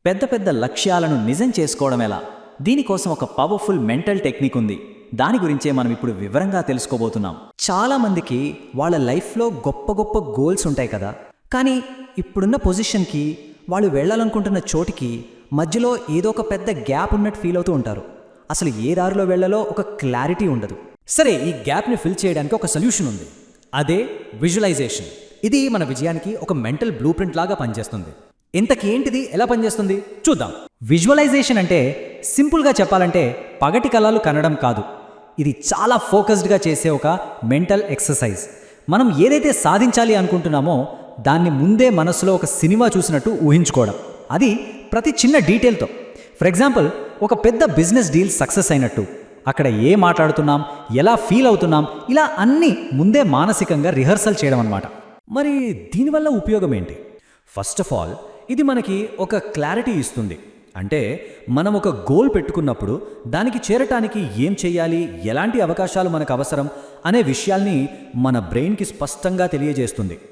పెద్ద పెద్ద లక్ష్యాలను నిజం చేసుకోవడం ఎలా? దీనికోసం ఒక పవర్ఫుల్ మెంటల్ టెక్నిక్ ఉంది. దాని గురించే మనం ఇప్పుడు వివరంగా తెలుసుకోబోతున్నాం. చాలామందికి వాళ్ళ లైఫ్లో గొప్ప గొప్ప గోల్స్ ఉంటాయి కదా, కానీ ఇప్పుడున్న పొజిషన్కి, వాళ్ళు వెళ్ళాలనుకుంటున్న చోటికి మధ్యలో ఏదో ఒక పెద్ద గ్యాప్ ఉన్నట్టు ఫీల్ అవుతూ ఉంటారు. అసలు ఏ దారిలో వెళ్ళాలో ఒక క్లారిటీ ఉండదు. సరే, ఈ గ్యాప్ని ఫిల్ చేయడానికి ఒక సొల్యూషన్ ఉంది. అదే విజువలైజేషన్. ఇది మన విజయానికి ఒక మెంటల్ బ్లూ ప్రింట్ లాగా పనిచేస్తుంది. ఇంతకీ ఏంటిది, ఎలా పనిచేస్తుంది చూద్దాం. విజువలైజేషన్ అంటే సింపుల్గా చెప్పాలంటే పగటి కలలు కనడం కాదు. ఇది చాలా ఫోకస్డ్గా చేసే ఒక మెంటల్ ఎక్సర్సైజ్. మనం ఏదైతే సాధించాలి అనుకుంటున్నామో దాన్ని ముందే మనసులో ఒక సినిమా చూసినట్టు ఊహించుకోవడం. అది ప్రతి చిన్న డీటెయిల్తో. ఫర్ ఎగ్జాంపుల్, ఒక పెద్ద బిజినెస్ డీల్ సక్సెస్ అయినట్టు, అక్కడ ఏం మాట్లాడుతున్నాం, ఎలా ఫీల్ అవుతున్నాం, ఇలా అన్నీ ముందే మానసికంగా రిహర్సల్ చేయడం అన్నమాట. మరి దీనివల్ల ఉపయోగం ఏంటి? ఫస్ట్ ఆఫ్ ఆల్, ఇది మనకి ఒక క్లారిటీ ఇస్తుంది. అంటే మనం ఒక గోల్ పెట్టుకున్నప్పుడు దానికి చేరటానికి ఏం చెయ్యాలి, ఎలాంటి అవకాశాలు మనకు అవసరం అనే విషయాల్ని మన బ్రెయిన్కి స్పష్టంగా తెలియజేస్తుంది.